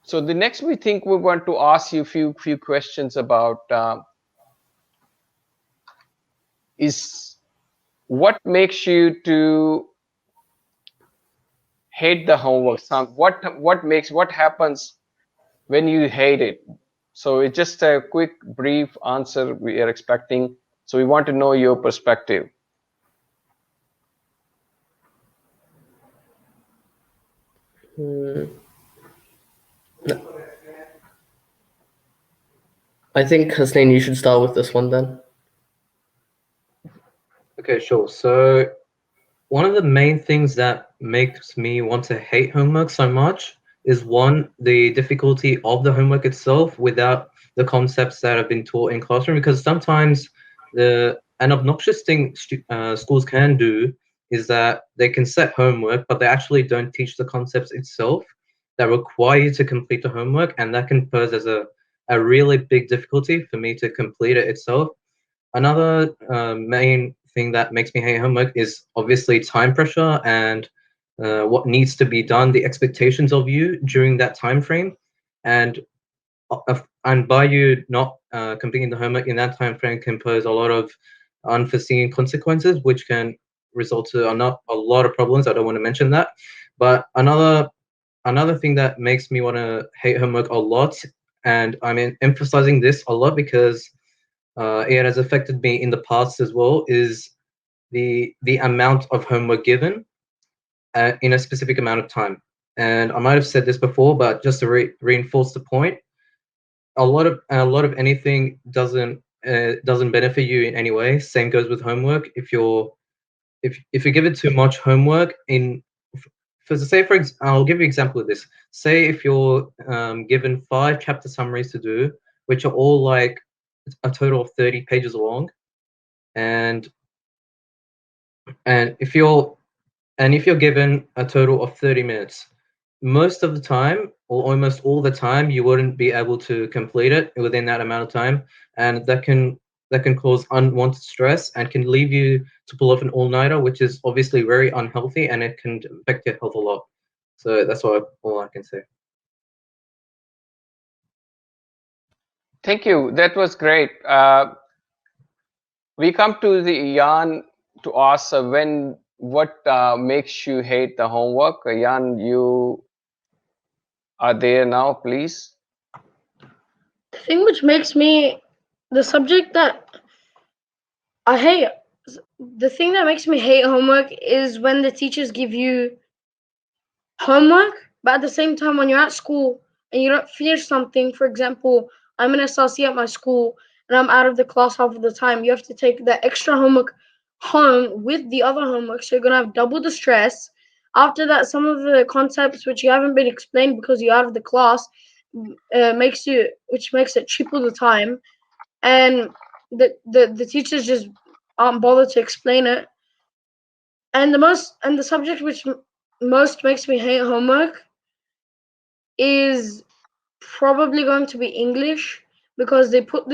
So the next, we think we want to ask you a few questions about is what makes you to hate the homework. What happens when you hate it? So it's just a quick, brief answer we are expecting. So we want to know your perspective. I think, Hasnain, you should start with this one then. Okay, sure. So one of the main things that makes me want to hate homework so much is one, the difficulty of the homework itself without the concepts that have been taught in classroom. Because sometimes an obnoxious thing schools can do is that they can set homework, but they actually don't teach the concepts itself that require you to complete the homework, and that can pose as a really big difficulty for me to complete it itself. Another main thing that makes me hate homework is obviously time pressure and what needs to be done, the expectations of you during that time frame, and and by you not completing the homework in that time frame can pose a lot of unforeseen consequences, which can result to not a lot of problems. I don't want to mention that, but another thing that makes me want to hate homework a lot, and I'm emphasizing this a lot because it has affected me in the past as well, is the amount of homework given in a specific amount of time. And I might have said this before, but just to reinforce the point, a lot of anything doesn't benefit you in any way. Same goes with homework. If you give it too much homework I'll give you an example of this. Say if you're given 5 chapter summaries to do, which are all like a total of 30 pages long, and and if you're given a total of 30 minutes, most of the time or almost all the time you wouldn't be able to complete it within that amount of time, and that can cause unwanted stress and can leave you to pull off an all-nighter, which is obviously very unhealthy, and it can affect your health a lot. So that's all I can say. Thank you. That was great. We come to the Jan to ask what makes you hate the homework. Jan, you are there now, please. The thing which makes me the subject that I hate the thing that makes me hate homework is when the teachers give you homework, but at the same time, when you're at school and you don't finish something, for example, I'm an SLC at my school and I'm out of the class half of the time, you have to take the extra homework home with the other homework, so you're going to have double the stress. After that, some of the concepts which you haven't been explained because you're out of the class makes it triple the time, and the teachers just aren't bothered to explain it. And the subject which most makes me hate homework is probably going to be English, because they put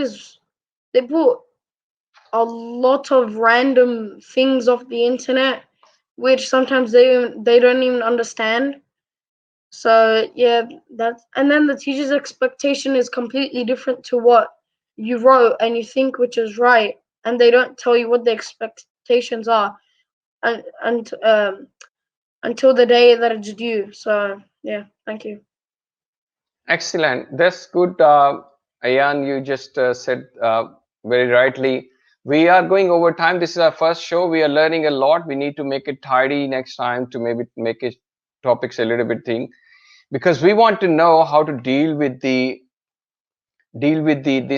a lot of random things off the internet which sometimes they don't even understand. So yeah, and then the teacher's expectation is completely different to what you wrote and you think which is right, and they don't tell you what the expectations are and until the day that it's due. So yeah, thank you. Excellent. That's good. Ayan, you just said very rightly. We are going over time. This is our first show. We are learning a lot. We need to make it tidy next time to maybe make it topics a little bit thing, because we want to know how to deal with this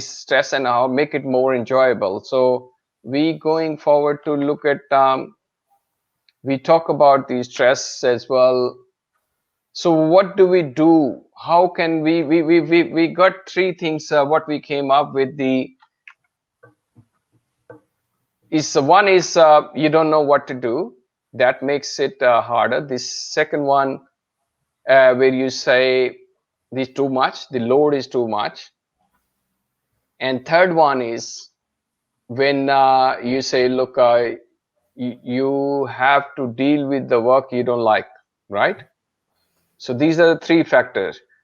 stress and how make it more enjoyable. So we going forward to look at we talk about the stress as well. So what do we do? How can we got 3 things what we came up with. The is one is you don't know what to do, that makes it harder. This second one where you say this too much, the load is too much. And third one is when you say, look, you have to deal with the work you don't like, right? So these are the 3 factors.